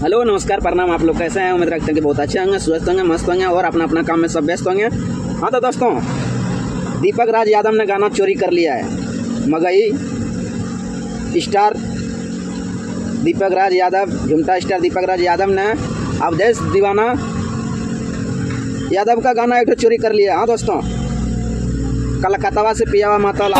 Hello नमस्कार प्रणाम। आप लोग कैसे हैं? उम्मीद रखते हैं कि बहुत अच्छे होंगे, स्वस्थ होंगे, मस्त होंगे और अपना अपना काम में सब व्यस्त होंगे। हाँ तो दोस्तों, दीपक राज यादव ने गाना चोरी कर लिया है। मगही स्टार दीपक राज यादव, झुमटा स्टार दीपक राज यादव ने अवधेश दीवाना यादव का गाना एक चोरी कर लिया। हाँ दोस्तों, कलकत्ता से पियावा मातौल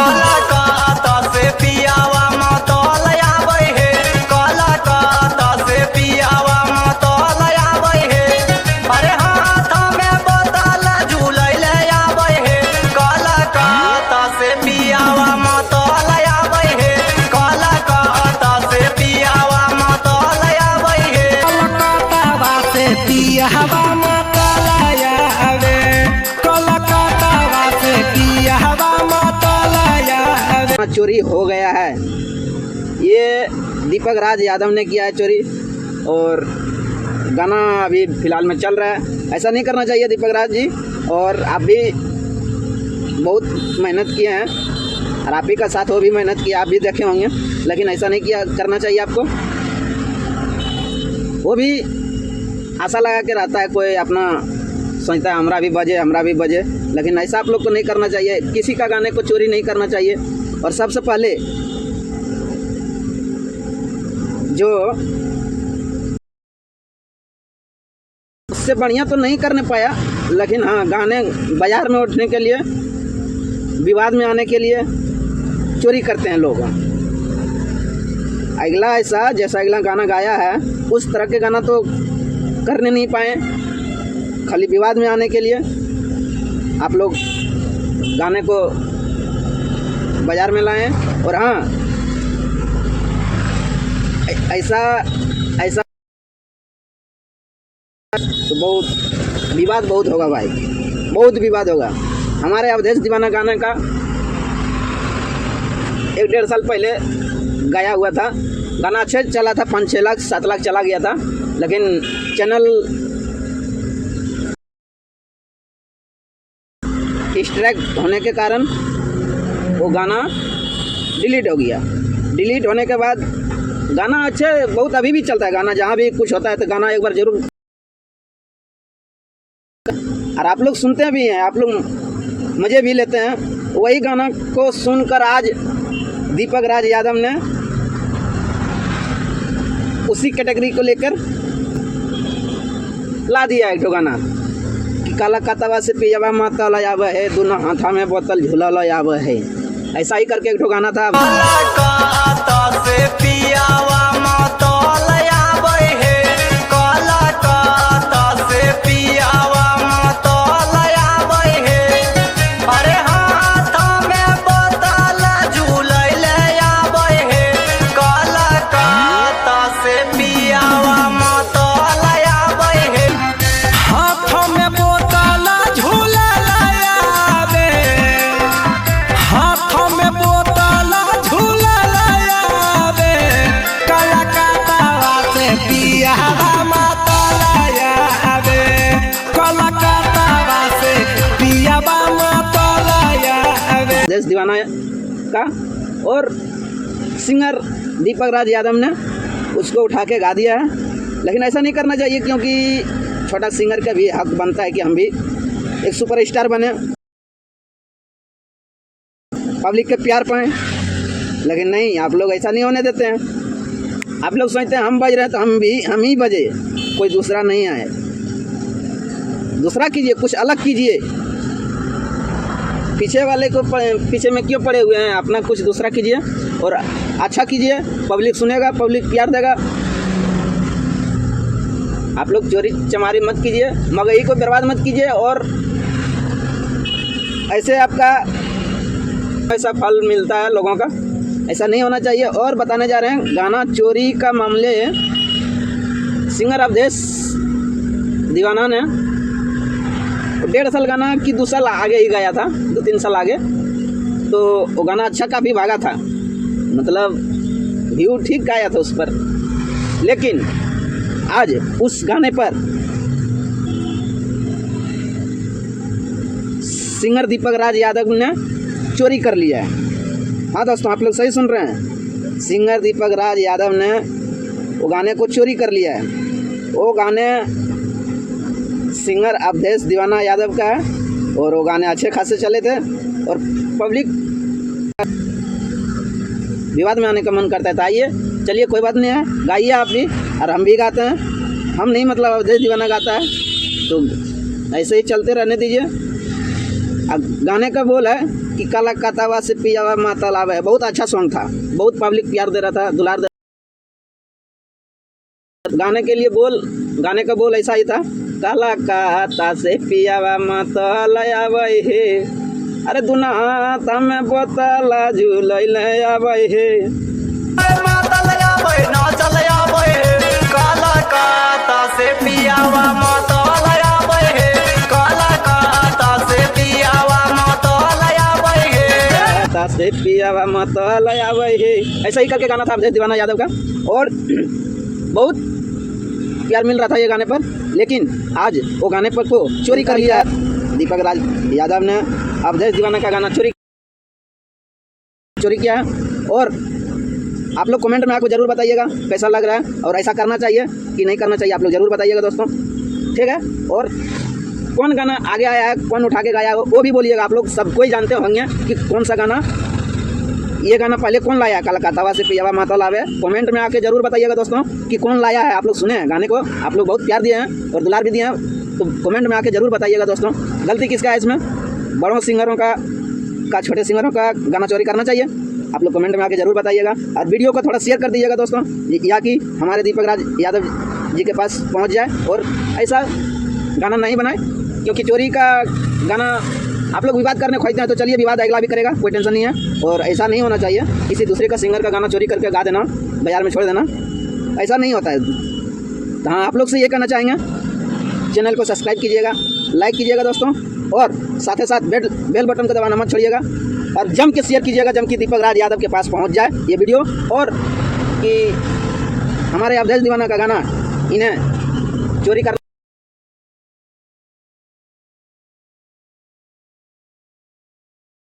चोरी हो गया है। ये दीपक राज यादव ने किया है चोरी और गाना अभी फ़िलहाल में चल रहा है। ऐसा नहीं करना चाहिए दीपक राज जी, और आप भी बहुत मेहनत किए हैं और आप ही का साथ वो भी मेहनत किया, आप भी देखे होंगे, लेकिन ऐसा नहीं किया करना चाहिए आपको। वो भी आशा लगा के रहता है, कोई अपना सोचता है हमरा भी बजे, लेकिन ऐसा आप लोग को नहीं करना चाहिए। किसी का गाने को चोरी नहीं करना चाहिए। और सबसे पहले जो उससे बढ़िया तो नहीं करने पाया, लेकिन हाँ गाने बाजार में उठने के लिए, विवाद में आने के लिए चोरी करते हैं लोग। अगला ऐसा जैसा अगला गाना गाया है उस तरह के गाना तो करने नहीं पाए, खाली विवाद में आने के लिए आप लोग गाने को बाजार में लाएं। और हाँ, ऐसा तो बहुत विवाद बहुत होगा भाई, बहुत विवाद होगा। हमारे अवधेश दीवाना गाने का 1-1.5 साल पहले गाया हुआ था, गाना अच्छे चला था, 5-6 लाख 7 लाख चला गया था, लेकिन चैनल स्ट्राइक होने के कारण वो गाना डिलीट हो गया। डिलीट होने के बाद गाना अच्छे बहुत अभी भी चलता है। गाना जहाँ भी कुछ होता है तो गाना एक बार जरूर, और आप लोग सुनते भी हैं, आप लोग मज़े भी लेते हैं। वही गाना को सुनकर आज दीपक राज यादव ने उसी कैटेगरी को लेकर ला दिया एक गाना कि काला कतवा से पियावा मातौल आवे है, दोनों हाथा में बोतल झूलल आवे है। ऐसा ही करके एक गाना था। अवधेश दीवाना का और सिंगर दीपक राज यादव ने उसको उठा के गा दिया है। लेकिन ऐसा नहीं करना चाहिए, क्योंकि छोटा सिंगर का भी हक बनता है कि हम भी एक सुपरस्टार बने, पब्लिक के प्यार पाएँ। लेकिन नहीं, आप लोग ऐसा नहीं होने देते हैं। आप लोग सोचते हैं हम बज रहे हैं तो हम ही बजे, कोई दूसरा नहीं आए। दूसरा कीजिए, कुछ अलग कीजिए। पीछे वाले को पीछे में क्यों पड़े हुए हैं? अपना कुछ दूसरा कीजिए और अच्छा कीजिए, पब्लिक सुनेगा, पब्लिक प्यार देगा। आप लोग चोरी चमारी मत कीजिए, मगही को बर्बाद मत कीजिए, और ऐसे आपका ऐसा फल मिलता है लोगों का। ऐसा नहीं होना चाहिए। और बताने जा रहे हैं गाना चोरी का मामले, सिंगर अवधेश दीवाना ने 1.5 साल गाना कि 2 साल आगे ही गाया था, 2-3 साल आगे, तो वो गाना अच्छा काफ़ी भागा था, मतलब व्यू ठीक गाया था उस पर। लेकिन आज उस गाने पर सिंगर दीपक राज यादव ने चोरी कर लिया है। हाँ दोस्तों, आप लोग सही सुन रहे हैं, सिंगर दीपक राज यादव ने वो गाने को चोरी कर लिया है। वो गाने सिंगर अवधेश दीवाना यादव का है और वो गाने अच्छे खासे चले थे और पब्लिक विवाद में आने का मन करता है। तो आइए, चलिए, कोई बात नहीं है, गाइए आप भी और हम भी गाते हैं। हम नहीं, मतलब अवधेश दीवाना गाता है, तो ऐसे ही चलते रहने दीजिए। अब गाने का बोल है कि काला कातावा से पियावा माता लावा है। बहुत अच्छा सॉन्ग था, बहुत पब्लिक प्यार दे रहा था, दुलार दे। गाने के लिए गाने का बोल ऐसा ही था, काला काता से पियावा माता लावा है, अरे दुना तमें बोतला झूल आवे हे, माता लगावे ना चल आवे, काला काता से पियावा माता लगावे हे, काला काता से पियावा माता लगावे हे, काता से पियावा माता लावे हे। ऐसा ही करके गाना था अवधेश दीवाना यादव का और बहुत प्यार मिल रहा था ये गाने पर। लेकिन आज वो गाने पर को चोरी कर लिया दीपक राज यादव ने। अवधेश दीवाना का गाना चोरी किया है और आप लोग कमेंट में आकर जरूर बताइएगा कैसा लग रहा है और ऐसा करना चाहिए कि नहीं करना चाहिए, आप लोग जरूर बताइएगा दोस्तों, ठीक है। और कौन गाना आगे आया है, कौन उठा के गाया है, वो भी बोलिएगा। आप लोग सब कोई जानते होंगे कि कौन सा गाना, ये गाना पहले कौन लाया है, काला कातावा से पियावा माता लावे। कमेंट में आके जरूर बताइएगा दोस्तों कि कौन लाया है। आप लोग सुने हैं गाने को, आप लोग बहुत प्यार दिए हैं और दुलार भी दिए हैं, तो कमेंट में आके जरूर बताइएगा दोस्तों। गलती किसका है इसमें, बड़ों सिंगरों का छोटे सिंगरों का गाना चोरी करना चाहिए? आप लोग कमेंट में आके जरूर बताइएगा और वीडियो को थोड़ा शेयर कर दीजिएगा दोस्तों, या कि हमारे दीपक राज यादव जी के पास पहुंच जाए और ऐसा गाना नहीं बनाए, क्योंकि चोरी का गाना आप लोग विवाद करने खोजते हैं तो चलिए, विवाद अगला भी करेगा, कोई टेंशन नहीं है। और ऐसा नहीं होना चाहिए, किसी दूसरे का सिंगर का गाना चोरी करके गा देना, बाजार में छोड़ देना, ऐसा नहीं होता है। तो हाँ, आप लोग से ये कहना चाहेंगे, चैनल को सब्सक्राइब कीजिएगा, लाइक कीजिएगा दोस्तों, और साथ ही साथ बेल बटन को दबाना मत छोड़िएगा और जम के शेयर कीजिएगा, जम के दीपक राज यादव के पास पहुंच जाए ये वीडियो, और कि हमारे अवधेश दीवाना का गाना इन्हें चोरी कर